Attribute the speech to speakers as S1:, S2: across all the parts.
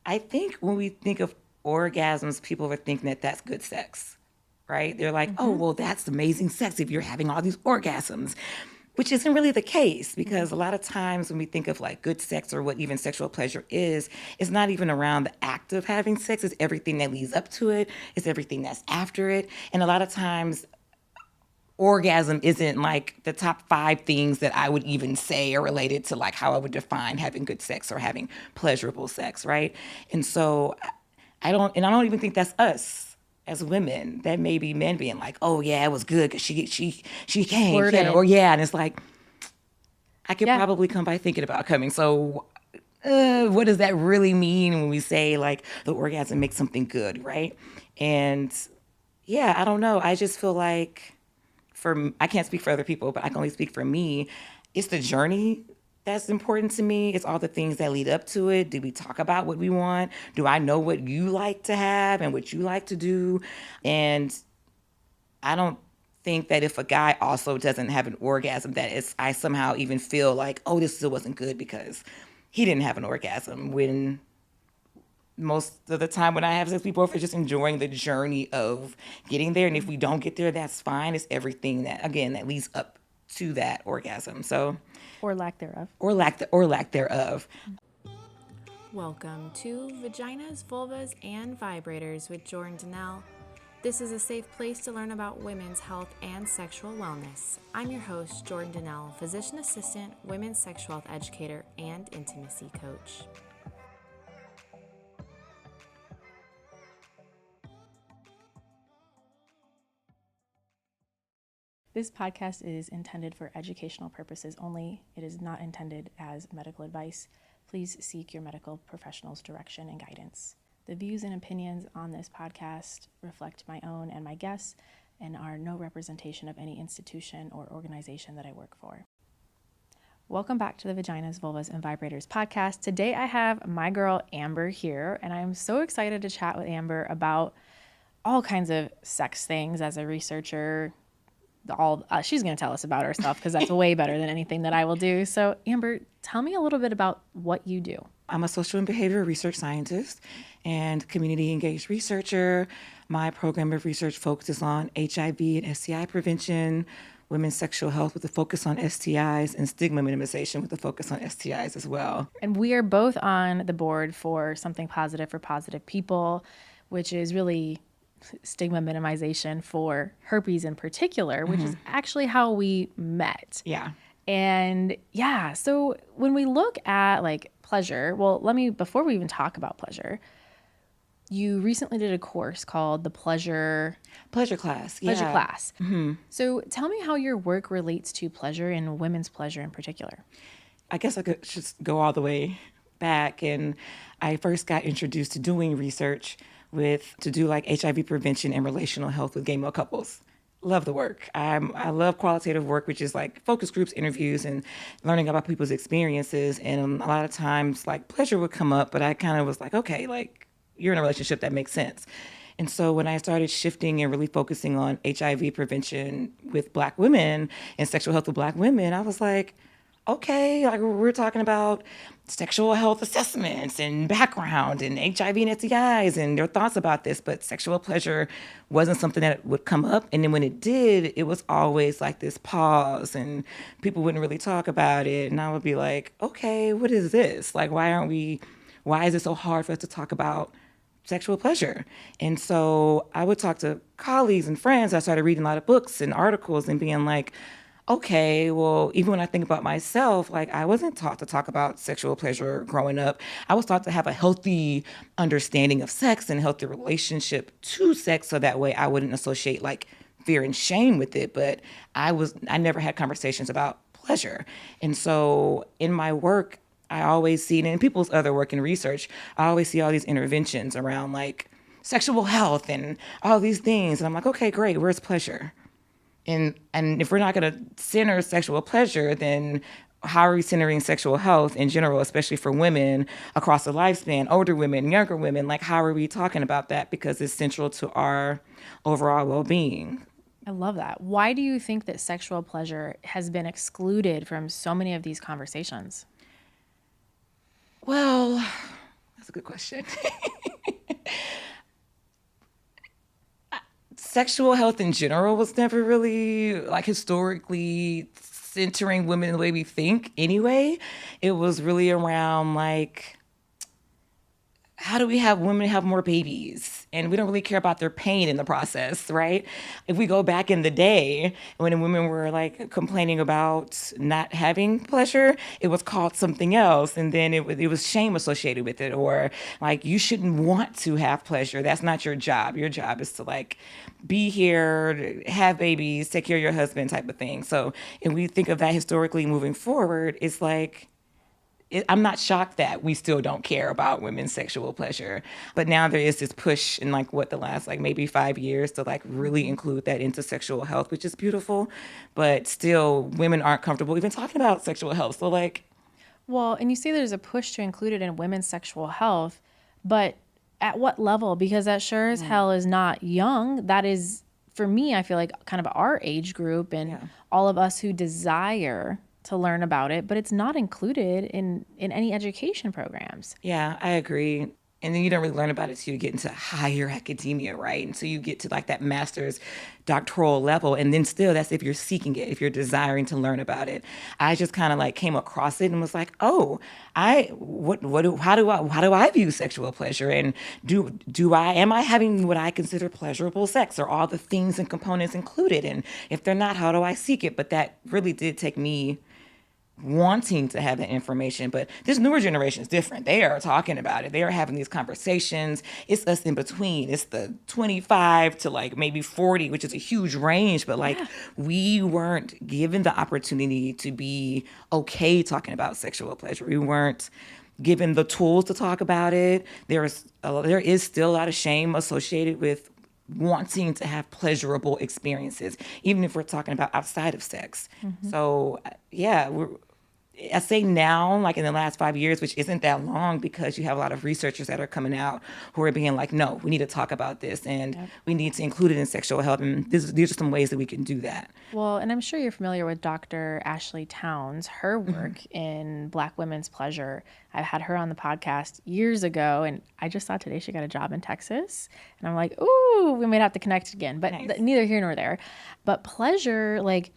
S1: I think when we think of orgasms, people are thinking that that's good sex, right? They're like, oh, well, that's amazing sex if you're having all these orgasms, which isn't really the case because a lot of times when we think of like good sex or what even sexual pleasure is, it's not even around the act of having sex, it's everything that leads up to it, it's everything that's after it. And a lot of times, orgasm isn't like the top five things that I would even say are related to like how I would define having good sex or having pleasurable sex, right? And so I don't even think that's us as women. That may be men being like, oh yeah, it was good because she came, she had,
S2: Flirted.
S1: or yeah, and it's like I could
S2: Yeah.
S1: probably come by thinking about coming. So what does that really mean when we say like the orgasm makes something good, right? And yeah, I don't know. I just feel like I can't speak for other people, but I can only speak for me. It's the journey that's important to me. It's all the things that lead up to it. Do we talk about what we want? Do I know what you like to have and what you like to do? And I don't think that if a guy also doesn't have an orgasm, that I somehow even feel like, oh, this still wasn't good because he didn't have an orgasm. When most of the time when I have sex, we both are just enjoying the journey of getting there. And if we don't get there, that's fine. It's everything that, again, that leads up to that orgasm. So,
S2: Or lack thereof.
S1: or lack thereof.
S3: Welcome to Vaginas, Vulvas, and Vibrators with Jordan Donnell. This is a safe place to learn about women's health and sexual wellness. I'm your host, Jordan Donnell, physician assistant, women's sexual health educator, and intimacy coach.
S2: This podcast is intended for educational purposes only. It is not intended as medical advice. Please seek your medical professional's direction and guidance. The views and opinions on this podcast reflect my own and my guests and are no representation of any institution or organization that I work for. Welcome back to the Vaginas, Vulvas, and Vibrators podcast. Today I have my girl Amber here, and I'm so excited to chat with Amber about all kinds of sex things as a researcher. She's going to tell us about herself because that's way better than anything that I will do. So Amber, tell me a little bit about what you do.
S1: I'm a social and behavioral research scientist and community engaged researcher. My program of research focuses on HIV and STI prevention, women's sexual health with a focus on STIs, and stigma minimization with a focus on STIs as well.
S2: And we are both on the board for Something Positive for Positive People, which is really stigma minimization for herpes in particular, which is actually how we met.
S1: Yeah.
S2: And yeah, so when we look at like pleasure, well, before we even talk about pleasure, you recently did a course called the Pleasure
S1: Class. Yeah.
S2: Class. So tell me how your work relates to pleasure and women's pleasure in particular.
S1: I guess I could just go all the way back. And I first got introduced to doing research to do like HIV prevention and relational health with gay male couples. Love the work. I love qualitative work, which is like focus groups, interviews, and learning about people's experiences. And a lot of times, like pleasure would come up, but I kind of was like, okay, like you're in a relationship, that makes sense. And so when I started shifting and really focusing on HIV prevention with Black women and sexual health with Black women, I was like, okay, like we're talking about sexual health assessments and background and HIV and STIs and their thoughts about this, but sexual pleasure wasn't something that would come up. And then when it did, it was always like this pause and people wouldn't really talk about it. And I would be like, okay, what is this? Like, why is it so hard for us to talk about sexual pleasure? And so I would talk to colleagues and friends. I started reading a lot of books and articles and being like, okay, well, even when I think about myself, like I wasn't taught to talk about sexual pleasure growing up. I was taught to have a healthy understanding of sex and healthy relationship to sex so that way I wouldn't associate like fear and shame with it. But I never had conversations about pleasure. And so in my work, I always see, and in people's other work and research, I always see all these interventions around like sexual health and all these things. And I'm like, okay, great, where's pleasure? And if we're not going to center sexual pleasure, then how are we centering sexual health in general, especially for women across the lifespan, older women, younger women? Like, how are we talking about that? Because it's central to our overall well-being.
S2: I love that. Why do you think that sexual pleasure has been excluded from so many of these conversations?
S1: Well, That's a good question. Sexual health in general was never really like historically centering women the way we think anyway. It was really around like, how do we have women have more babies? And we don't really care about their pain in the process, right? If we go back in the day when women were like complaining about not having pleasure, it was called something else. And then it was shame associated with it, or like, you shouldn't want to have pleasure. That's not your job. Your job is to like be here, have babies, take care of your husband type of thing. So if we think of that historically moving forward, it's like, I'm not shocked that we still don't care about women's sexual pleasure. But now there is this push in like what the last like maybe 5 years to like really include that into sexual health, which is beautiful. But still, women aren't comfortable even talking about sexual health. So like,
S2: Well, and you say there's a push to include it in women's sexual health, but at what level? Because that sure as hell is not young. That is, for me, I feel like kind of our age group and all of us who desire to learn about it, but it's not included in any education programs.
S1: yeah, I agree. And then you don't really learn about it till you get into higher academia, right? And so you get to like that master's doctoral level. And then still, that's if you're seeking it, if you're desiring to learn about it. I just kind of like came across it and was like, oh, how do I view sexual pleasure? And am I having what I consider pleasurable sex? Are all the things and components included? And if they're not, how do I seek it? But that really did take me wanting to have that information. But this newer generation is different. They are talking about it. They are having these conversations. It's us in between. It's the 25 to like maybe 40, which is a huge range. But like, we weren't given the opportunity to be okay talking about sexual pleasure. We weren't given the tools to talk about it. There is still a lot of shame associated with wanting to have pleasurable experiences, even if we're talking about outside of sex. So yeah, I say now, like in the last 5 years, which isn't that long, because you have a lot of researchers that are coming out who are being like, no, we need to talk about this and we need to include it in sexual health. And these are some ways that we can do that.
S2: Well, and I'm sure you're familiar with Dr. Ashley Towns, her work in Black women's pleasure. I've had her on the podcast years ago, and I just saw today she got a job in Texas. And I'm like, ooh, we might have to connect again, but neither here nor there. But pleasure, like,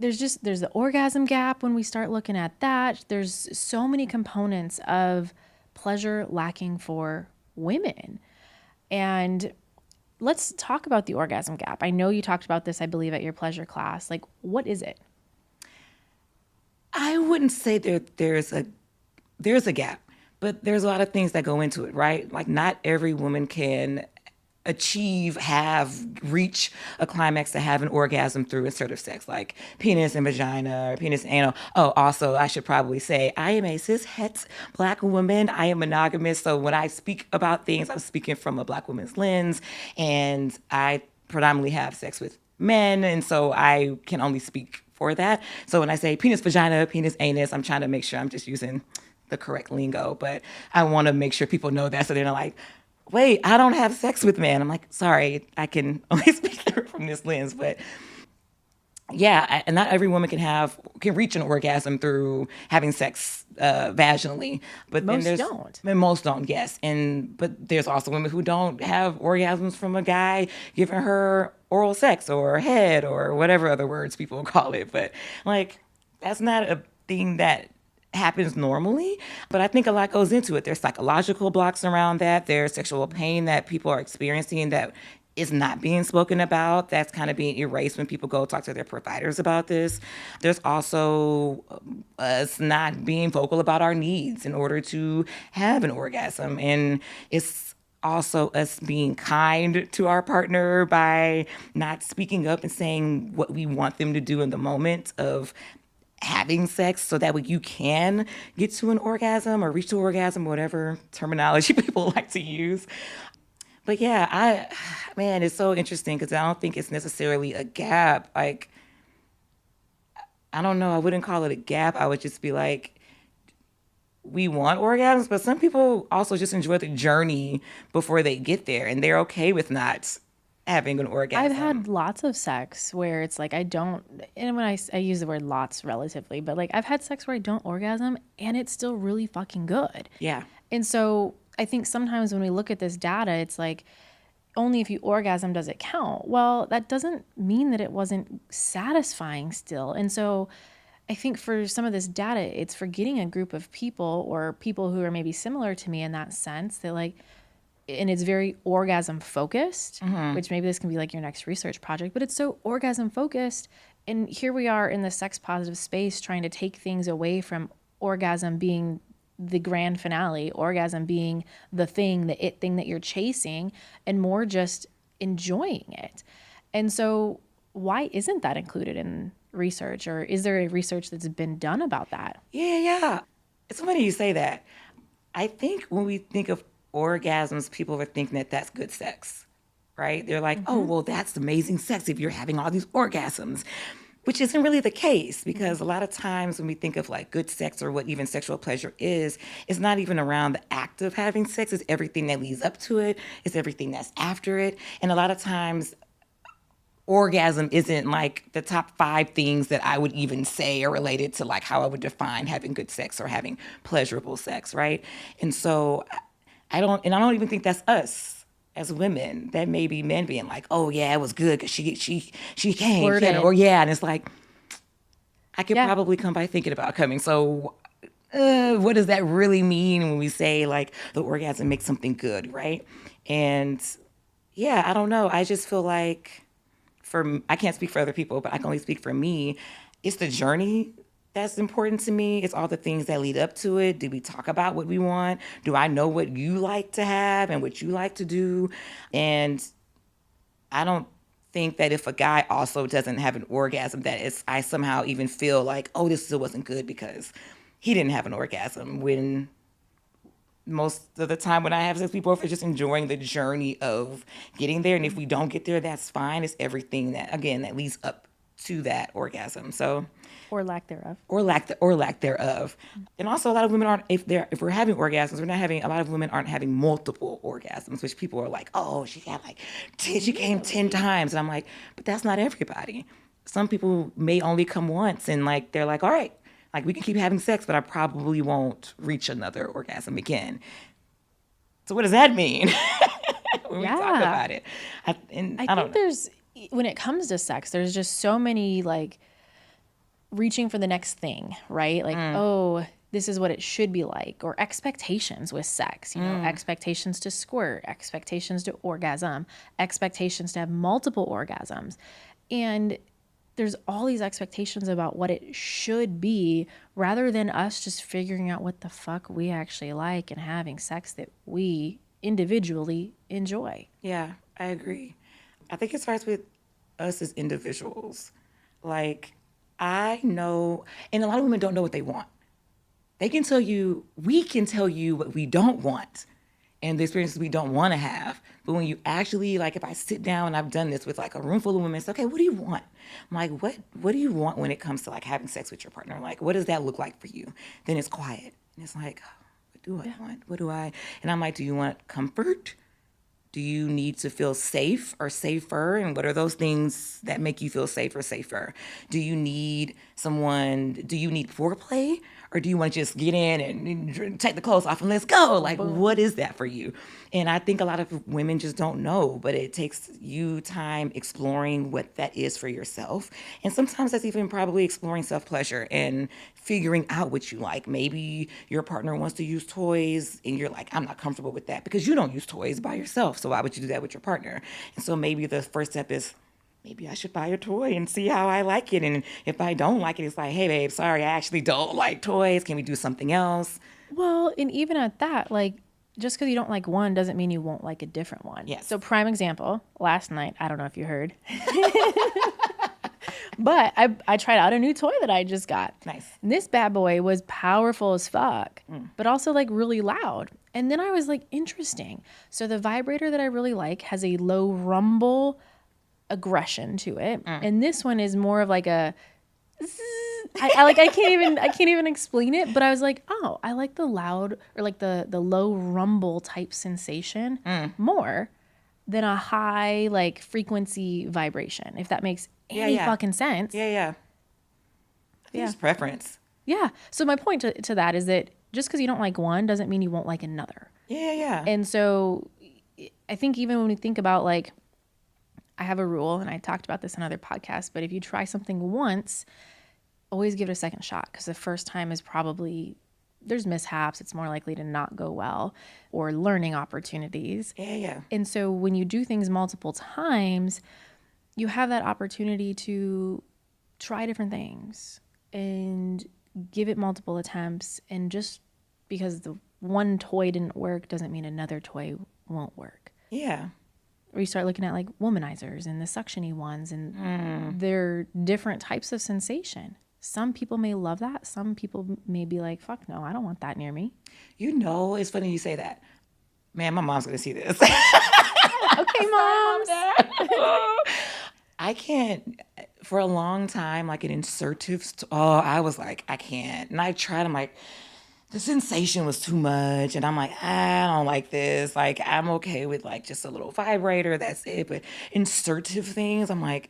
S2: there's the orgasm gap when we start looking at that. There's so many components of pleasure lacking for women. And let's talk about the orgasm gap. I know you talked about this, I believe, at your pleasure class. Like, what is it?
S1: I wouldn't say there's a gap, but there's a lot of things that go into it, right? Like, not every woman can reach a climax to have an orgasm through assertive sex, like penis and vagina or penis and anal. Oh, also, I should probably say I am a cis-het Black woman. I am monogamous. So when I speak about things, I'm speaking from a Black woman's lens, and I predominantly have sex with men. And so I can only speak for that. So when I say penis, vagina, penis, anus, I'm trying to make sure I'm just using the correct lingo, but I want to make sure people know that, so they're not like, wait, I don't have sex with men. I'm like, sorry, I can only speak from this lens. But yeah, and not every woman can reach an orgasm through having sex vaginally. But
S2: Most
S1: then
S2: don't.
S1: Most don't, yes. But there's also women who don't have orgasms from a guy giving her oral sex or head or whatever other words people call it. But like, that's not a thing that happens normally, but I think a lot goes into it. There's psychological blocks around that. There's sexual pain that people are experiencing that is not being spoken about. That's kind of being erased when people go talk to their providers about this. There's also us not being vocal about our needs in order to have an orgasm. And it's also us being kind to our partner by not speaking up and saying what we want them to do in the moment of having sex, so that way you can get to an orgasm or reach to orgasm, whatever terminology people like to use. But yeah, man, it's so interesting because I don't think it's necessarily a gap. Like, I don't know, I wouldn't call it a gap. I would just be like, we want orgasms, but some people also just enjoy the journey before they get there, and they're okay with not having an orgasm.
S2: I've had lots of sex where it's like and when I use the word lots relatively, but like I've had sex where I don't orgasm and it's still really fucking good.
S1: Yeah.
S2: And so I think sometimes when we look at this data, it's like, only if you orgasm does it count. Well, that doesn't mean that it wasn't satisfying still. And so I think for some of this data, it's for getting a group of people or people who are maybe similar to me in that sense that like, and it's very orgasm focused, which maybe this can be like your next research project, but it's so orgasm focused. And here we are in the sex positive space trying to take things away from orgasm being the grand finale, orgasm being the thing, the it thing that you're chasing, and more just enjoying it. And so why isn't that included in research, or is there a research that's been done about that?
S1: Yeah. It's funny you say that. I think when we think of orgasms, people are thinking that that's good sex, right? They're like, oh, well, that's amazing sex if you're having all these orgasms, which isn't really the case, because a lot of times when we think of like good sex or what even sexual pleasure is, it's not even around the act of having sex. It's everything that leads up to it. It's everything that's after it. And a lot of times orgasm isn't like the top 5 things that I would even say are related to like how I would define having good sex or having pleasurable sex, right? And so I don't even think that's us as women. That may be men being like, oh yeah, it was good because she came, or yeah, and it's like I could probably come by thinking about coming. So what does that really mean when we say like the orgasm makes something good, right? And yeah, I don't know. I just feel like I can't speak for other people, but I can only speak for me. It's the journey that's important to me. It's all the things that lead up to it. Do we talk about what we want? Do I know what you like to have and what you like to do? And I don't think that if a guy also doesn't have an orgasm, I somehow even feel like, oh, this still wasn't good because he didn't have an orgasm, when most of the time when I have sex, we both are just enjoying the journey of getting there. And if we don't get there, that's fine. It's everything that leads up to that orgasm. So,
S2: or lack thereof.
S1: Or lack thereof. And also a lot of women aren't, if we're having orgasms, a lot of women aren't having multiple orgasms, which people are like, oh, she came 10 times. And I'm like, but that's not everybody. Some people may only come once, and like, they're like, all right, like we can keep having sex, but I probably won't reach another orgasm again. So what does that mean when we talk about it? I think
S2: there's, when it comes to sex, there's just so many like reaching for the next thing, right? Like, oh, this is what it should be like, or expectations with sex, expectations to squirt, expectations to orgasm, expectations to have multiple orgasms. And there's all these expectations about what it should be, rather than us just figuring out what the fuck we actually like and having sex that we individually enjoy.
S1: Yeah, I agree. I think it starts with us as individuals. Like, I know, and a lot of women don't know what they want. We can tell you what we don't want and the experiences we don't want to have. But when you actually, like, if I sit down, and I've done this with like a room full of women, it's okay, what do you want? I'm like, what do you want when it comes to like having sex with your partner? Like, what does that look like for you? Then it's quiet. And it's like, what do I want? What do I? And I'm like, do you want comfort? Do you need to feel safe or safer? And what are those things that make you feel safe or safer? Do you need foreplay? Or do you want to just get in and take the clothes off and let's go? Like, what is that for you? And I think a lot of women just don't know, but it takes you time exploring what that is for yourself. And sometimes that's even probably exploring self-pleasure and figuring out what you like. Maybe your partner wants to use toys and you're like, I'm not comfortable with that, because you don't use toys by yourself. So why would you do that with your partner? And so maybe the first step is, maybe I should buy a toy and see how I like it. And if I don't like it, it's like, hey, babe, sorry, I actually don't like toys. Can we do something else?
S2: Well, and even at that, like, just because you don't like one doesn't mean you won't like a different one.
S1: Yes.
S2: So prime example, last night, I don't know if you heard, but I tried out a new toy that I just got.
S1: Nice.
S2: And this bad boy was powerful as fuck, but also like really loud. And then I was like, interesting. So the vibrator that I really like has a low rumble aggression to it, and this one is more of like a I can't even explain it, but I was like, oh, I like the loud, or like the low rumble type sensation more than a high like frequency vibration, if that makes any fucking sense.
S1: Yeah. It's preference.
S2: Yeah. So my point to that is that just because you don't like one doesn't mean you won't like another.
S1: Yeah.
S2: And so I think even when we think about like, I have a rule, and I talked about this in other podcasts, but if you try something once, always give it a second shot, because the first time is probably, there's mishaps. It's more likely to not go well, or learning opportunities.
S1: Yeah.
S2: And so when you do things multiple times, you have that opportunity to try different things and give it multiple attempts. And just because the one toy didn't work doesn't mean another toy won't work.
S1: Yeah.
S2: Or you start looking at like womanizers and the suctiony ones, and they're different types of sensation. Some people may love that. Some people may be like, fuck no, I don't want that near me.
S1: You know, it's funny you say that. Man, my mom's going to see this.
S2: Okay, moms.
S1: I can't, for a long time, like an insertive, I was like, I can't. And I tried, I'm like, the sensation was too much. And I'm like, I don't like this. Like, I'm okay with like just a little vibrator, that's it. But insertive things, I'm like,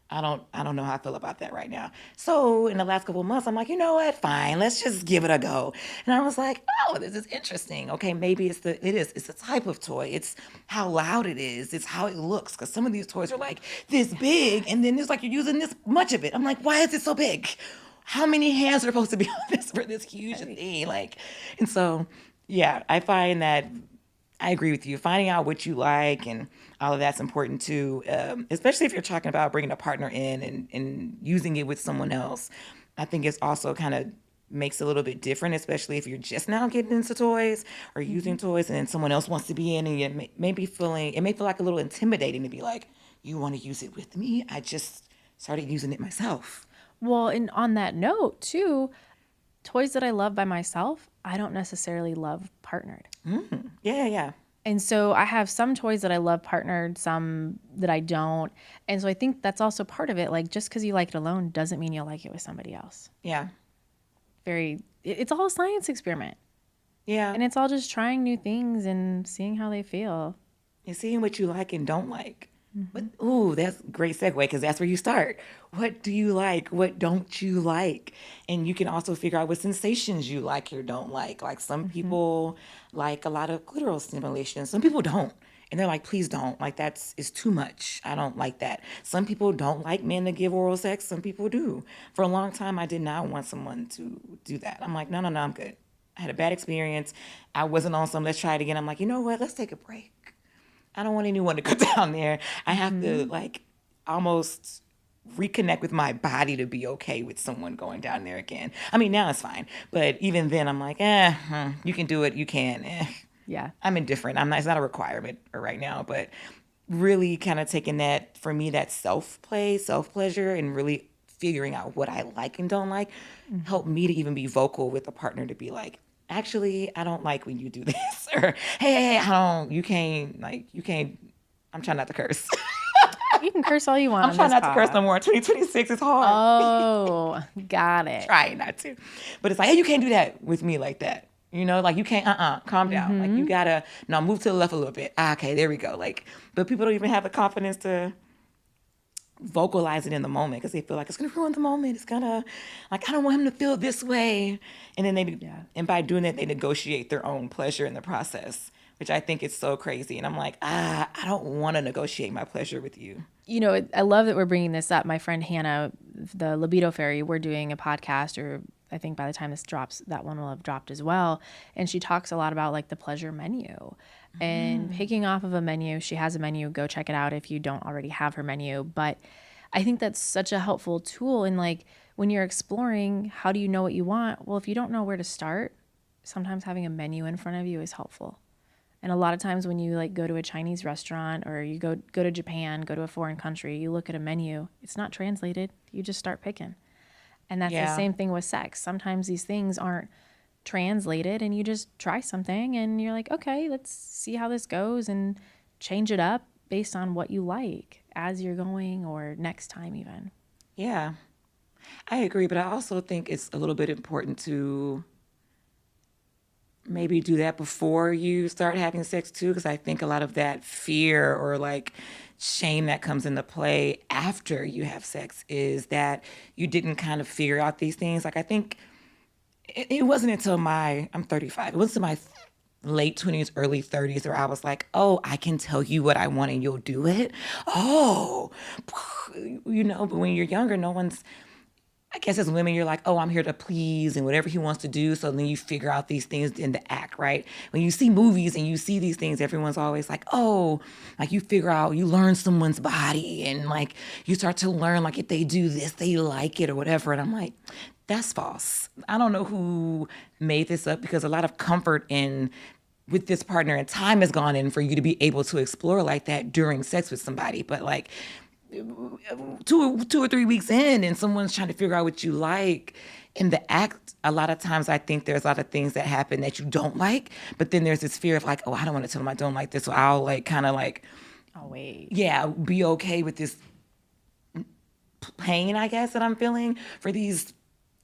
S1: I don't know how I feel about that right now. So in the last couple of months, I'm like, you know what? Fine, let's just give it a go. And I was like, oh, this is interesting. Okay, maybe it's the type of toy. It's how loud it is. It's how it looks. Because some of these toys are like this big, and then it's like you're using this much of it. I'm like, why is it so big? How many hands are supposed to be on this for this huge thing? Like, and so yeah, I find that I agree with you. Finding out what you like and all of that's important too, especially if you're talking about bringing a partner in and using it with someone else. I think it's also kind of makes it a little bit different, especially if you're just now getting into toys or using toys and then someone else wants to be in, and you may be feeling, it may feel like a little intimidating to be like, you want to use it with me? I just started using it myself.
S2: Well, and on that note too, toys that I love by myself, I don't necessarily love partnered.
S1: Yeah.
S2: And so I have some toys that I love partnered, some that I don't. And so I think that's also part of it. Like, just because you like it alone doesn't mean you'll like it with somebody else.
S1: Yeah.
S2: It's all a science experiment.
S1: Yeah.
S2: And it's all just trying new things and seeing how they feel.
S1: And seeing what you like and don't like. But, ooh, that's a great segue, because that's where you start. What do you like? What don't you like? And you can also figure out what sensations you like or don't like. Like some people like a lot of clitoral stimulation. Some people don't. And they're like, please don't. Like, it's too much. I don't like that. Some people don't like men to give oral sex. Some people do. For a long time, I did not want someone to do that. I'm like, no, I'm good. I had a bad experience. I wasn't on some, let's try it again. I'm like, you know what? Let's take a break. I don't want anyone to go down there. I have to like almost reconnect with my body to be okay with someone going down there again. I mean, now it's fine. But even then I'm like, you can do it. You can.
S2: Yeah.
S1: I'm indifferent. It's not a requirement right now, but really kind of taking that, for me, that self-play, self-pleasure, and really figuring out what I like and don't like helped me to even be vocal with a partner to be like, actually, I don't like when you do this. Or, hey, you can't, I'm trying not to curse.
S2: You can curse all you want.
S1: I'm trying not to curse no more. 2026 is hard.
S2: Oh, got it.
S1: Trying not to. But it's like, hey, you can't do that with me like that. You know, like you can't, calm down. Like you gotta, no, move to the left a little bit. Okay, there we go. Like, but people don't even have the confidence to vocalize it in the moment because they feel like it's gonna ruin the moment. It's gonna, like, I don't want him to feel this way. And then and by doing that, they negotiate their own pleasure in the process, which I think is so crazy. And I'm like, I don't want to negotiate my pleasure with you.
S2: You know, I love that we're bringing this up. My friend Hannah, the Libido Fairy, we're doing a podcast, or I think by the time this drops, that one will have dropped as well. And she talks a lot about like the pleasure menu and picking off of a menu. She has a menu. Go check it out if you don't already have her menu. But I think that's such a helpful tool in like when you're exploring, how do you know what you want? Well, if you don't know where to start, sometimes having a menu in front of you is helpful. And a lot of times when you like go to a Chinese restaurant or you go to Japan, go to a foreign country, you look at a menu, it's not translated. You just start picking. And that's the same thing with sex. Sometimes these things aren't translated and you just try something and you're like, okay, let's see how this goes and change it up based on what you like as you're going or next time even.
S1: Yeah, I agree. But I also think it's a little bit important to maybe do that before you start having sex too, because I think a lot of that fear or like shame that comes into play after you have sex is that you didn't kind of figure out these things. Like I think it wasn't until I'm 35. It wasn't until my late 20s, early 30s where I was like, oh, I can tell you what I want and you'll do it. Oh, but when you're younger, no one's, I guess as women, you're like, oh, I'm here to please and whatever he wants to do. So then you figure out these things in the act, right? When you see movies and you see these things, everyone's always like, oh, like you figure out, you learn someone's body and like you start to learn like if they do this, they like it or whatever. And I'm like, that's false. I don't know who made this up because a lot of comfort in with this partner and time has gone in for you to be able to explore like that during sex with somebody. But like two or 3 weeks in and someone's trying to figure out what you like in the act, a lot of times I think there's a lot of things that happen that you don't like, but then there's this fear of like, oh, I don't want to tell them I don't like this, so I'll like kind of like,
S2: Oh, wait.
S1: yeah, be okay with this pain, I guess, that I'm feeling for these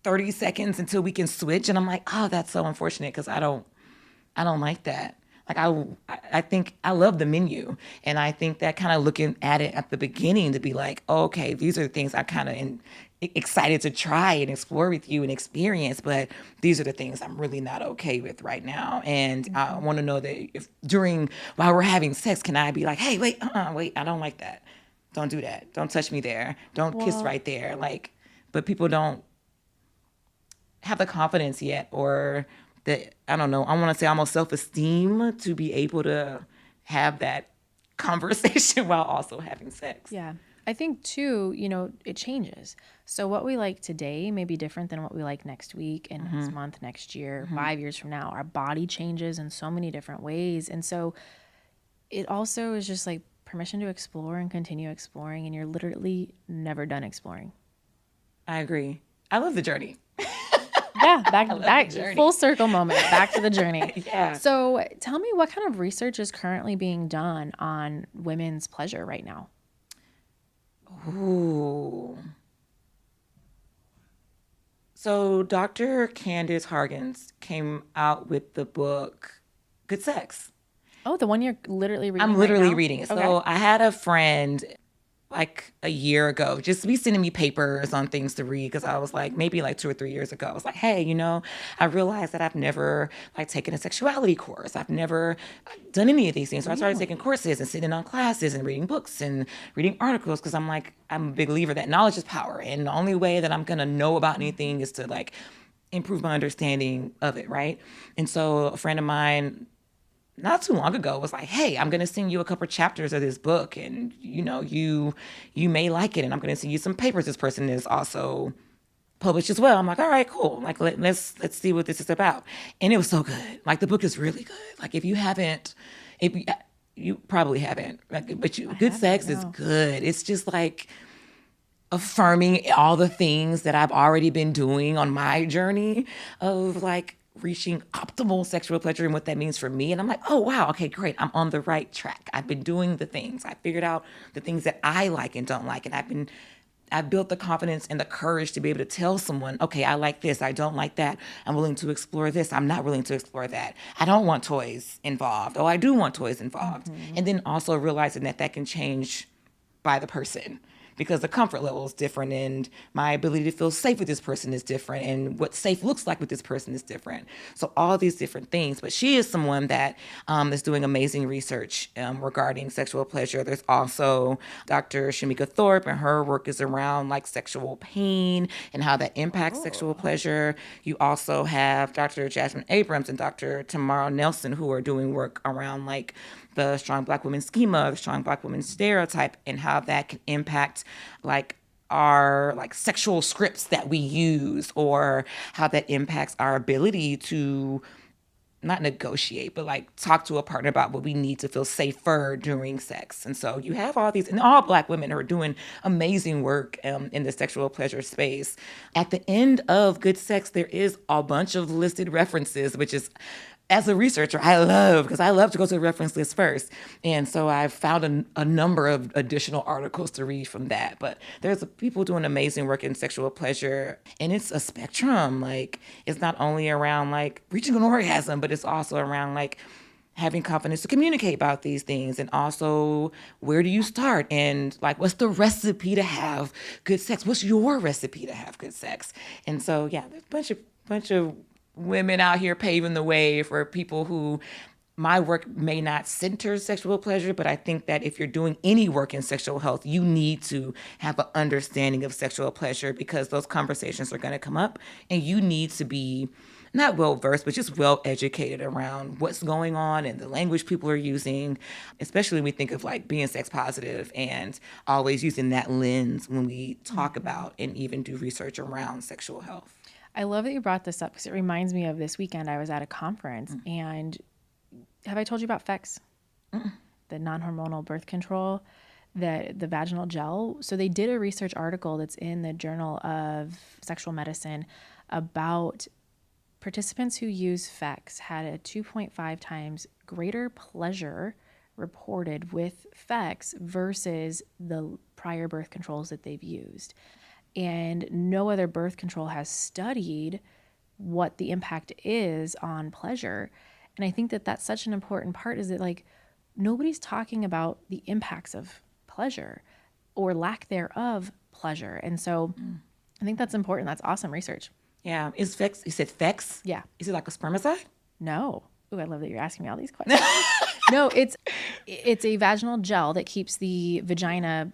S1: 30 seconds until we can switch. And I'm like, oh, that's so unfortunate because I don't like that. Like I think I love the menu, and I think that kind of looking at it at the beginning to be like, oh, okay, these are the things I kind of excited to try and explore with you and experience, but these are the things I'm really not okay with right now. And I want to know that if while we're having sex, can I be like, hey, wait, I don't like that. Don't do that. Don't touch me there. Don't kiss right there. Like, but people don't have the confidence yet or that, I don't know, I want to say almost self-esteem to be able to have that conversation while also having sex.
S2: Yeah. I think too, it changes. So what we like today may be different than what we like next week and next month, next year, 5 years from now. Our body changes in so many different ways. And so it also is just like permission to explore and continue exploring. And you're literally never done exploring.
S1: I agree. I love the journey.
S2: Yeah, back full circle moment, back to the journey.
S1: Yeah.
S2: So tell me, what kind of research is currently being done on women's pleasure right now?
S1: Ooh. So Dr. Candace Hargens came out with the book Good Sex.
S2: Oh, the one you're literally reading.
S1: I'm literally
S2: right now?
S1: reading it.
S2: Okay.
S1: So I had a friend like a year ago just be sending me papers on things to read because I was like, maybe like 2 or 3 years ago, I was like, hey, I realized that I've never like taken a sexuality course. I've never done any of these things. So I started taking courses and sitting on classes and reading books and reading articles because I'm like, I'm a big believer that knowledge is power. And the only way that I'm going to know about anything is to like improve my understanding of it, right? And so a friend of mine not too long ago was like, hey, I'm going to send you a couple chapters of this book and, you may like it. And I'm going to send you some papers this person is also published as well. I'm like, all right, cool. Like, let's see what this is about. And it was so good. Like, the book is really good. Like, if you probably haven't, like, but Good Sex is good. It's just like affirming all the things that I've already been doing on my journey of like reaching optimal sexual pleasure and what that means for me. And I'm like, oh, wow, okay, great. I'm on the right track. I've been doing the things. I figured out the things that I like and don't like. And I've built the confidence and the courage to be able to tell someone, okay, I like this. I don't like that. I'm willing to explore this. I'm not willing to explore that. I don't want toys involved. Oh, I do want toys involved. Mm-hmm. And then also realizing that can change by the person, because the comfort level is different and my ability to feel safe with this person is different and what safe looks like with this person is different. So all these different things. But she is someone that is doing amazing research regarding sexual pleasure. There's also Dr. Shamika Thorpe, and her work is around like sexual pain and how that impacts sexual pleasure. You also have Dr. Jasmine Abrams and Dr. Tamara Nelson, who are doing work around like the strong Black woman schema, the strong Black woman stereotype, and how that can impact like our like sexual scripts that we use, or how that impacts our ability to not negotiate, but like talk to a partner about what we need to feel safer during sex. And so you have all these, and all Black women are doing amazing work in the sexual pleasure space. At the end of Good Sex, there is a bunch of listed references, which is, as a researcher, I love, because I love to go to the reference list first. And so I've found a number of additional articles to read from that. But there's people doing amazing work in sexual pleasure. And it's a spectrum. Like, it's not only around like reaching an orgasm, but it's also around like having confidence to communicate about these things. And also, where do you start? And like, what's the recipe to have good sex? What's your recipe to have good sex? And so, yeah, there's a bunch of women out here paving the way for people who my work may not center sexual pleasure, but I think that if you're doing any work in sexual health, you need to have an understanding of sexual pleasure because those conversations are going to come up and you need to be not well versed, but just well educated around what's going on and the language people are using, especially when we think of like being sex positive and always using that lens when we talk about and even do research around sexual health.
S2: I love that you brought this up because it reminds me of this weekend I was at a conference and have I told you about FEX, the non-hormonal birth control, the vaginal gel? So they did a research article that's in the Journal of Sexual Medicine about participants who use FEX had a 2.5 times greater pleasure reported with FEX versus the prior birth controls that they've used. And no other birth control has studied what the impact is on pleasure. And I think that that's such an important part is that like nobody's talking about the impacts of pleasure or lack thereof pleasure. And so I think that's important. That's awesome research.
S1: Yeah. Is FEX, you said FEX?
S2: Yeah.
S1: Is it like a spermicide?
S2: No. Ooh, I love that you're asking me all these questions. No, it's a vaginal gel that keeps the vagina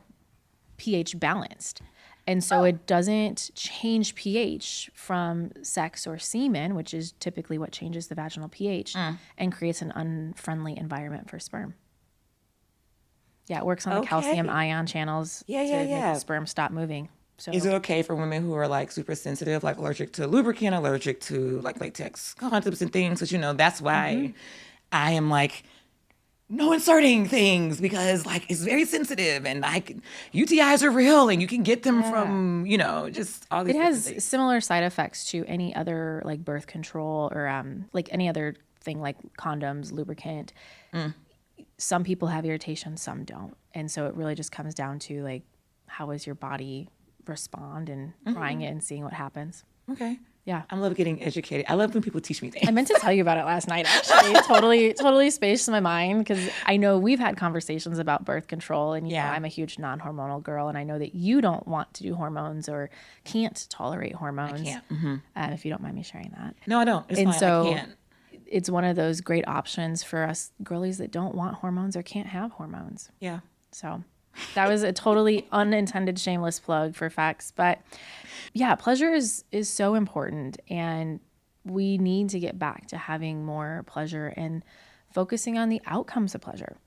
S2: pH balanced. And so it doesn't change pH from sex or semen, which is typically what changes the vaginal pH, and creates an unfriendly environment for sperm. Yeah, it works on the calcium ion channels to make the sperm stop moving. So
S1: is it okay for women who are like super sensitive, like allergic to lubricant, allergic to like latex condoms and things? Because, that's why I am like, no inserting things because like it's very sensitive and UTIs are real and you can get them from, just all these
S2: it has
S1: things.
S2: similar side effects to any other like birth control or like any other thing like condoms, lubricant. Some people have irritation, some don't. And so it really just comes down to like, how does your body respond and trying it and seeing what happens.
S1: Okay.
S2: Yeah.
S1: I love getting educated. I love when people teach me things.
S2: I meant to tell you about it last night, actually. totally spaced my mind because I know we've had conversations about birth control and, you know, I'm a huge non-hormonal girl and I know that you don't want to do hormones or can't tolerate hormones.
S1: I can't.
S2: If you don't mind me sharing that.
S1: No, I don't. It's fine.
S2: So
S1: I can't.
S2: It's one of those great options for us girlies that don't want hormones or can't have hormones.
S1: Yeah.
S2: So that was a totally unintended shameless plug for FEX. But yeah, pleasure is so important and we need to get back to having more pleasure and focusing on the outcomes of pleasure.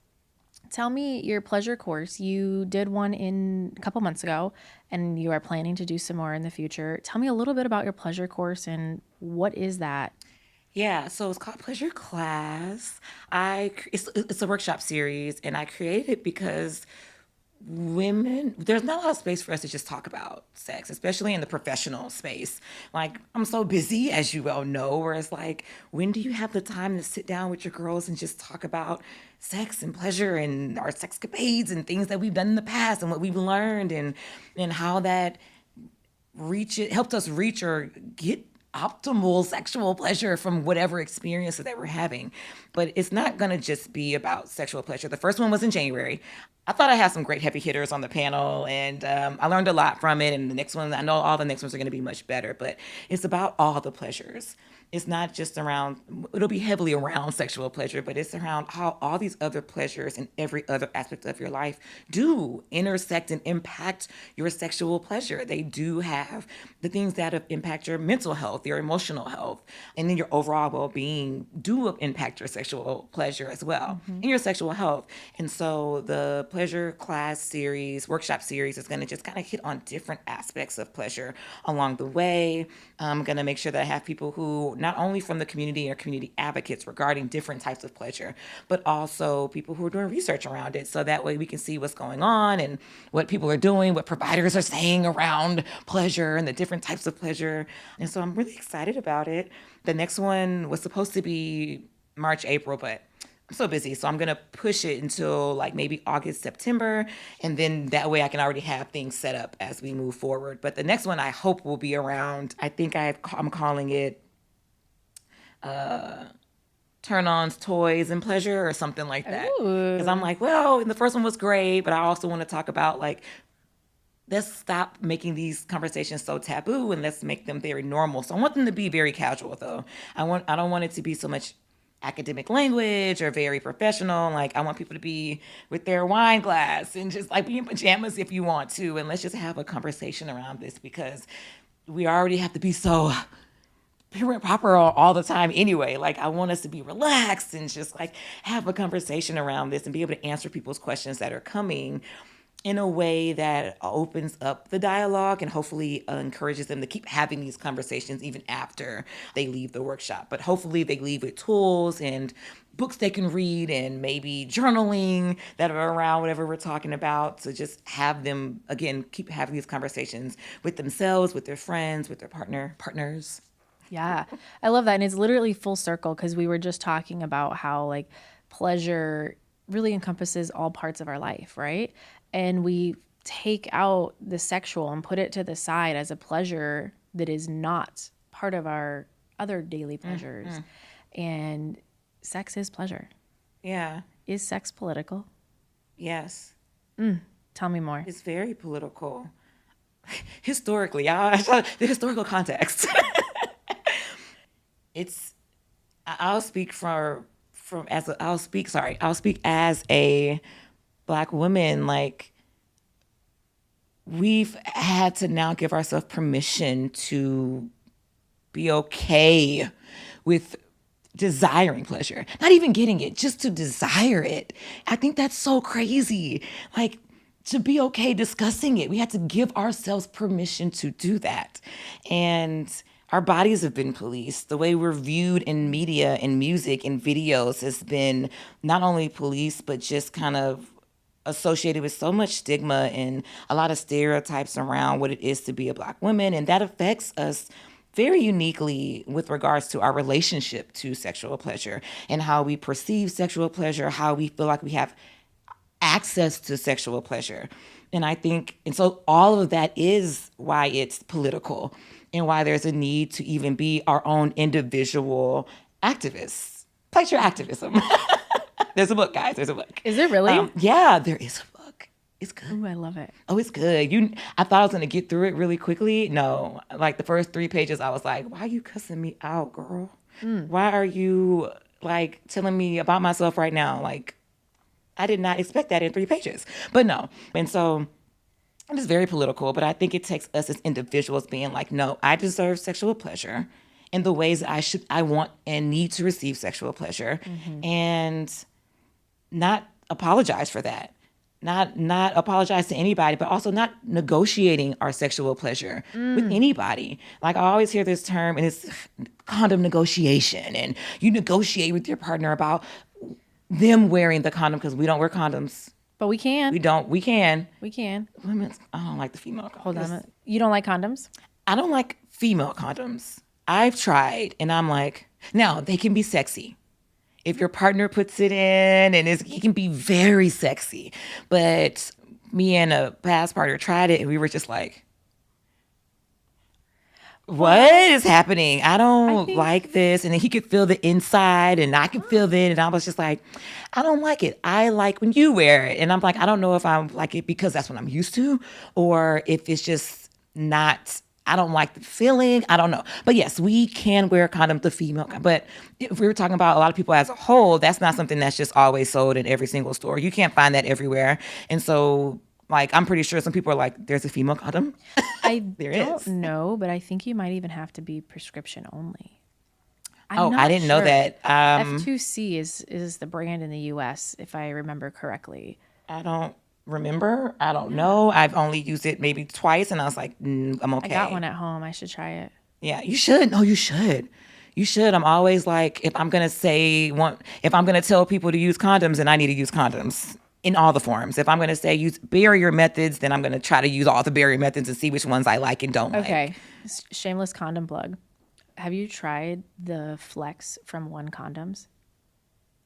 S2: Tell me your pleasure course. You did one a couple months ago and you are planning to do some more in the future. Tell me a little bit about your pleasure course and what is that?
S1: Yeah, so it's called Pleasure Class. It's a workshop series and I created it because there's not a lot of space for us to just talk about sex, especially in the professional space. Like, I'm so busy, as you well know, where it's like, when do you have the time to sit down with your girls and just talk about sex and pleasure and our sexcapades and things that we've done in the past and what we've learned and how that helped us reach or get optimal sexual pleasure from whatever experiences that we're having. But it's not going to just be about sexual pleasure. The first one was in January. I thought I had some great heavy hitters on the panel and I learned a lot from it. And the next one, I know all the next ones are going to be much better, but it's about all the pleasures. It's not just it'll be heavily around sexual pleasure, but it's around how all these other pleasures and every other aspect of your life do intersect and impact your sexual pleasure. They do have the things that impact your mental health, your emotional health, and then your overall well-being do impact your sexual pleasure as well, and your sexual health. And so the Pleasure Class series, workshop series, is going to just kind of hit on different aspects of pleasure along the way. I'm going to make sure that I have people who not only from the community or community advocates regarding different types of pleasure, but also people who are doing research around it. So that way we can see what's going on and what people are doing, what providers are saying around pleasure and the different types of pleasure. And so I'm really excited about it. The next one was supposed to be March, April, but I'm so busy. So I'm going to push it until like maybe August, September. And then that way I can already have things set up as we move forward. But the next one I hope will be around, I think I'm calling it turn-ons, toys, and pleasure or something like that. Because I'm like, well, and the first one was great, but I also want to talk about like let's stop making these conversations so taboo and let's make them very normal. So I want them to be very casual though. I don't want it to be so much academic language or very professional. Like I want people to be with their wine glass and just like be in pajamas if you want to. And let's just have a conversation around this because we already have to be so prim and proper all the time anyway. Like I want us to be relaxed and just like have a conversation around this and be able to answer people's questions that are coming in a way that opens up the dialogue and hopefully encourages them to keep having these conversations even after they leave the workshop. But hopefully they leave with tools and books they can read and maybe journaling that are around whatever we're talking about. So just have them, again, keep having these conversations with themselves, with their friends, with their partners.
S2: Yeah, I love that. And it's literally full circle because we were just talking about how like pleasure really encompasses all parts of our life, right? And we take out the sexual and put it to the side as a pleasure that is not part of our other daily pleasures. And sex is pleasure.
S1: Yeah.
S2: Is sex political?
S1: Yes.
S2: Tell me more.
S1: It's very political. Historically, the historical context. I'll speak as a Black woman. Like we've had to now give ourselves permission to be okay with desiring pleasure, not even getting it, just to desire it. I think that's so crazy. Like to be okay discussing it, we had to give ourselves permission to do that. And our bodies have been policed. The way we're viewed in media and music and videos has been not only policed, but just kind of associated with so much stigma and a lot of stereotypes around what it is to be a Black woman. And that affects us very uniquely with regards to our relationship to sexual pleasure and how we perceive sexual pleasure, how we feel like we have access to sexual pleasure. And I think, and so all of that is why it's political and why there's a need to even be our own individual activists. Pleasure activism. There's a book, guys. There's a book.
S2: Is there really?
S1: Yeah, there is a book. It's good.
S2: Ooh, I love it.
S1: Oh, it's good. I thought I was going to get through it really quickly. No, like the first 3 pages, I was like, why are you cussing me out, girl? Why are you like telling me about myself right now? Like, I did not expect that in 3 pages, but no. And so it is very political, but I think it takes us as individuals being like, no, I deserve sexual pleasure in the ways that I want and need to receive sexual pleasure, and not apologize for that. Not apologize to anybody, but also not negotiating our sexual pleasure with anybody. Like I always hear this term, and it's condom negotiation, and you negotiate with your partner about them wearing the condom because we don't wear condoms.
S2: But we can.
S1: We don't. We can.
S2: We can.
S1: I don't like the female condoms.
S2: Hold on. You don't like condoms?
S1: I don't like female condoms. I've tried, and I'm like, now they can be sexy. If your partner puts it in, and it can be very sexy. But me and a past partner tried it, and we were just like, what is happening? I don't like this. And then he could feel the inside and I could feel it. And I was just like, I don't like it. I like when you wear it. And I'm like, I don't know if I like it because that's what I'm used to or if it's just not, I don't like the feeling. I don't know. But yes, we can wear a condom, the female. But if we were talking about a lot of people as a whole, that's not something that's just always sold in every single store. You can't find that everywhere. And so like, I'm pretty sure some people are like, there's a female condom.
S2: I don't know, but I think you might even have to be prescription only.
S1: I didn't know that.
S2: F2C is the brand in the U.S., if I remember correctly.
S1: I don't remember. I don't know. I've only used it maybe twice, and I was like, I'm okay.
S2: I got one at home. I should try it.
S1: Yeah, you should. No, you should. You should. I'm always like, if I'm going to tell people to use condoms, then I need to use condoms. In all the forms. If I'm going to say use barrier methods, then I'm going to try to use all the barrier methods and see which ones I like and don't like.
S2: Okay. Shameless condom plug. Have you tried the Flex from One Condoms?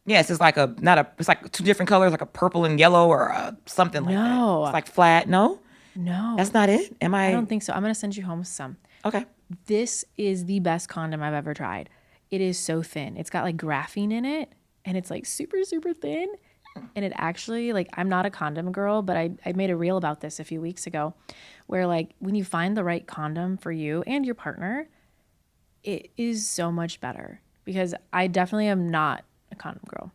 S1: Yes, it's like it's like 2 different colors, like a purple and yellow or something like that. No. It's like flat. No?
S2: No.
S1: That's not it?
S2: I don't think so. I'm going to send you home some.
S1: Okay.
S2: This is the best condom I've ever tried. It is so thin. It's got like graphene in it and it's like super, super thin. And it actually, like, I'm not a condom girl, but I made a reel about this a few weeks ago where, like, when you find the right condom for you and your partner, it is so much better, because I definitely am not a condom girl.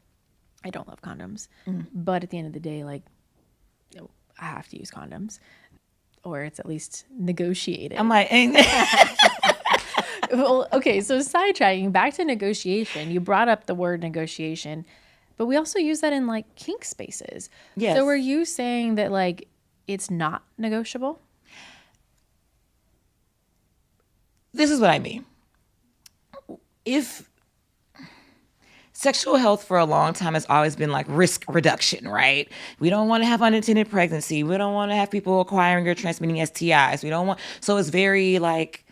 S2: I don't love condoms. But at the end of the day, like, I have to use condoms, or it's at least negotiated.
S1: I'm like,
S2: Well, okay, so sidetracking back to negotiation, you brought up the word negotiation, but we also use that in like kink spaces.
S1: Yes.
S2: So were you saying that like it's not negotiable?
S1: This is what I mean. If sexual health for a long time has always been like risk reduction, right? We don't want to have unintended pregnancy. We don't want to have people acquiring or transmitting STIs. So it's very like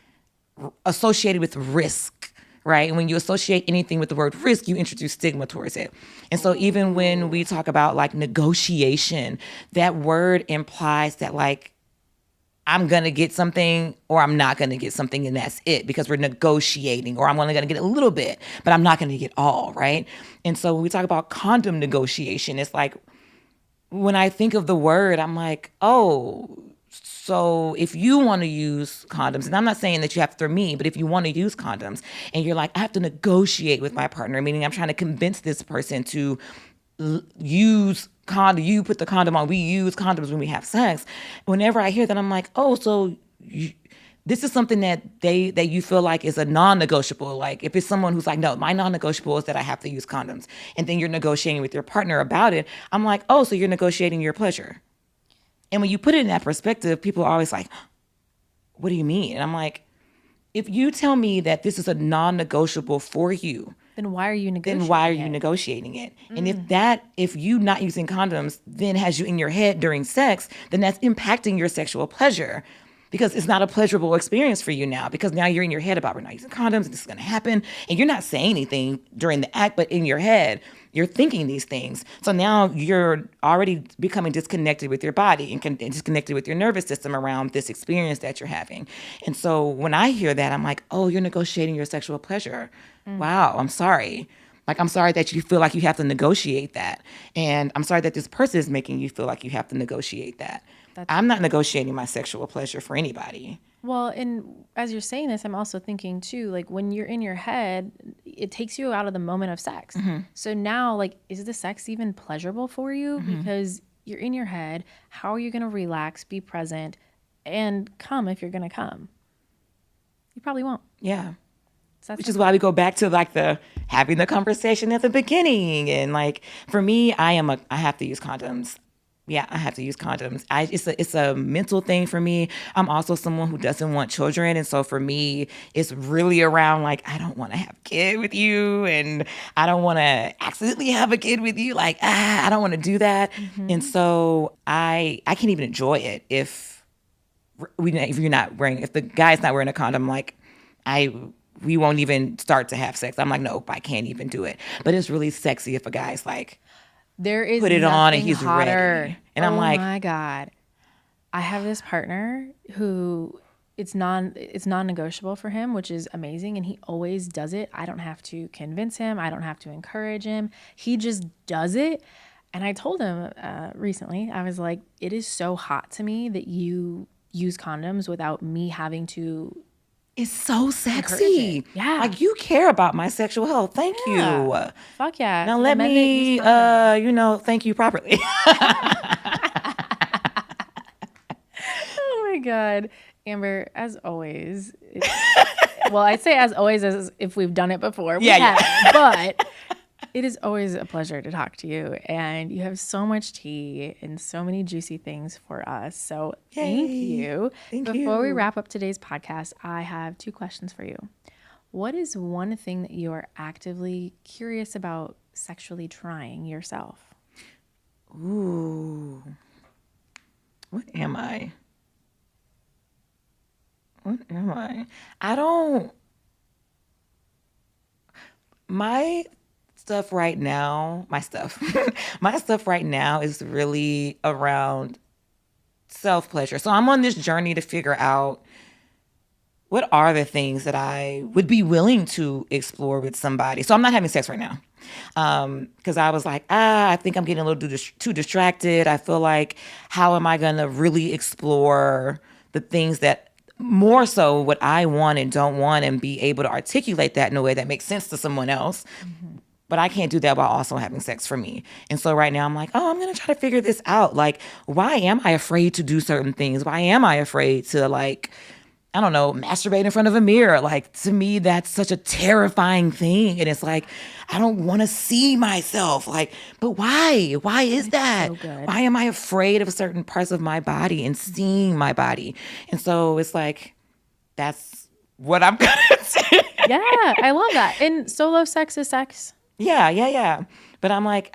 S1: associated with risk, right? And when you associate anything with the word risk, you introduce stigma towards it. And so even when we talk about like negotiation, that word implies that like I'm going to get something or I'm not going to get something, and that's it, because we're negotiating, or I'm only going to get a little bit, but I'm not going to get all, right? And so when we talk about condom negotiation, it's like when I think of the word, I'm like, oh, so if you want to use condoms, and I'm not saying that you have to, for me, but if you want to use condoms and you're like, I have to negotiate with my partner, meaning I'm trying to convince this person to use condom, you put the condom on, we use condoms when we have sex. Whenever I hear that, I'm like, oh, so this is something that you feel like is a non-negotiable. Like if it's someone who's like, no, my non-negotiable is that I have to use condoms, and then you're negotiating with your partner about it, I'm like, oh, so you're negotiating your pleasure. And when you put it in that perspective, people are always like, what do you mean? And I'm like, if you tell me that this is a non-negotiable for you,
S2: Then why are you negotiating
S1: negotiating it? And if you not using condoms then has you in your head during sex, then that's impacting your sexual pleasure, because it's not a pleasurable experience for you now, because now you're in your head about, we're not using condoms and this is going to happen. And you're not saying anything during the act, but in your head, you're thinking these things. So now you're already becoming disconnected with your body and disconnected with your nervous system around this experience that you're having. And so when I hear that, I'm like, oh, you're negotiating your sexual pleasure. Wow, I'm sorry. Like, I'm sorry that you feel like you have to negotiate that. And I'm sorry that this person is making you feel like you have to negotiate that. I'm not negotiating my sexual pleasure for anybody.
S2: Well, and as you're saying this, I'm also thinking too, like when you're in your head, it takes you out of the moment of sex. So now, like, is the sex even pleasurable for you? Because you're in your head. How are you going to relax, be present, and come if you're going to come? You probably won't.
S1: Yeah.
S2: So that's
S1: Which is why we go back to like the having the conversation at the beginning. And like, for me, I have to use condoms. Yeah, I have to use condoms. It's a mental thing for me. I'm also someone who doesn't want children. And so for me, it's really around like, I don't want to have a kid with you, and I don't want to accidentally have a kid with you. Like, I don't want to do that. And so I can't even enjoy it if the guy's not wearing a condom, like we won't even start to have sex. I'm like, nope, I can't even do it. But it's really sexy if a guy's like,
S2: there is
S1: put it on and he's
S2: hotter.
S1: ready. And I'm like,
S2: oh my God. I have this partner who it's non-negotiable for him, which is amazing. And he always does it. I don't have to convince him. I don't have to encourage him. He just does it. And I told him recently, I was like, it is so hot to me that you use condoms without me having to.
S1: It's so sexy.
S2: Yeah.
S1: Like, you care about my sexual health. Thank you.
S2: Fuck yeah.
S1: Now let me, thank you properly.
S2: Oh my God. Amber, as always. Well, I'd say as always as if we've done it before.
S1: Yeah.
S2: But it is always a pleasure to talk to you. And you have so much tea and so many juicy things for us. So thank you. Before we wrap up today's podcast, I have 2 questions for you. What is one thing that you are actively curious about sexually trying yourself?
S1: Ooh. What am I? My stuff right now is really around self-pleasure. So I'm on this journey to figure out what are the things that I would be willing to explore with somebody. So I'm not having sex right now. Because I was like, I think I'm getting a little too distracted. I feel like, how am I going to really explore the things that more so what I want and don't want, and be able to articulate that in a way that makes sense to someone else. But I can't do that while also having sex for me. And so right now I'm like, I'm going to try to figure this out. Like, why am I afraid to do certain things? Why am I afraid to, like, I don't know, masturbate in front of a mirror? Like, to me, that's such a terrifying thing. And it's like, I don't want to see myself. Like, but why? Why is that?
S2: so good.
S1: Why am I afraid of certain parts of my body and seeing my body? And so it's like, that's what I'm going to do.
S2: Yeah, I love that. And solo sex is sex.
S1: Yeah. But I'm like,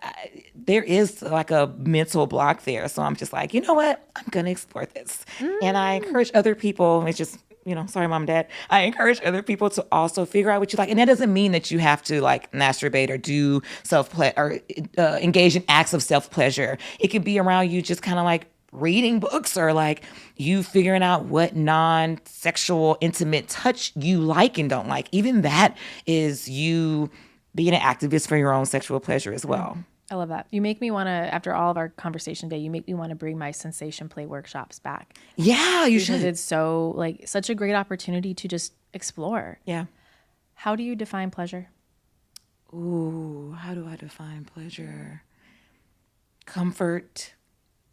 S1: there is like a mental block there. So I'm just like, you know what? I'm going to explore this. And I encourage other people, it's just, sorry, mom and dad. I encourage other people to also figure out what you like. And that doesn't mean that you have to like masturbate or do or engage in acts of self-pleasure. It could be around you just kind of like reading books, or like you figuring out what non-sexual intimate touch you like and don't like. Even that is you being an activist for your own sexual pleasure as well.
S2: I love that. You make me want to, after all of our conversation today, you make me want to bring my sensation play workshops back.
S1: Yeah, you
S2: Because
S1: should.
S2: it's so, like, such a great opportunity to just explore.
S1: Yeah.
S2: How do you define pleasure?
S1: Ooh, how do I define pleasure? Comfort.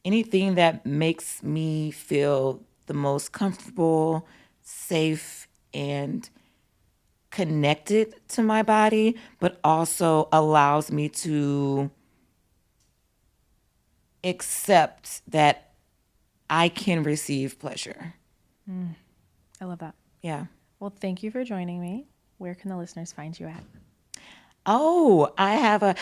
S1: Anything that makes me feel the most comfortable, safe, and connected to my body, but also allows me to accept that I can receive pleasure.
S2: I love that.
S1: Yeah.
S2: Well, thank you for joining me. Where can the listeners find you at?
S1: Oh, I have a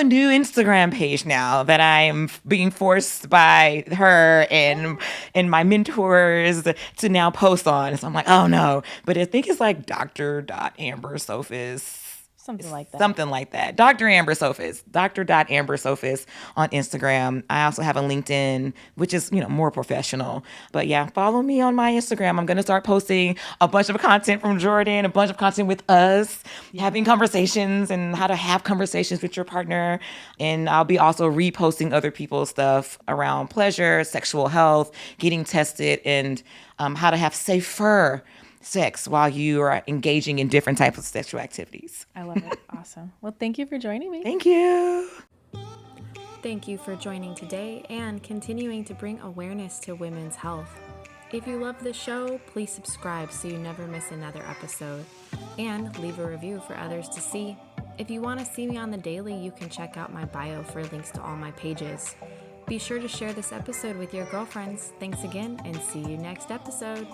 S1: new Instagram page now that I'm being forced by her and my mentors to now post on. So I'm like, oh no. But I think it's like Dr.Amber-Sophus.
S2: Something like that.
S1: Something like that. Dr. Amber Sophus. Dr.Amber Sophus on Instagram. I also have a LinkedIn, which is, more professional. But yeah, follow me on my Instagram. I'm going to start posting a bunch of content from Jordan, a bunch of content with us, having conversations and how to have conversations with your partner. And I'll be also reposting other people's stuff around pleasure, sexual health, getting tested, and how to have safer sex while you are engaging in different types of sexual activities.
S2: I love it. Awesome. Well, thank you for joining me.
S1: Thank you.
S3: Thank you for joining today and continuing to bring awareness to women's health. If you love the show, please subscribe so you never miss another episode, and leave a review for others to see. If you want to see me on the daily, you can check out my bio for links to all my pages. Be sure to share this episode with your girlfriends. Thanks again, and see you next episode.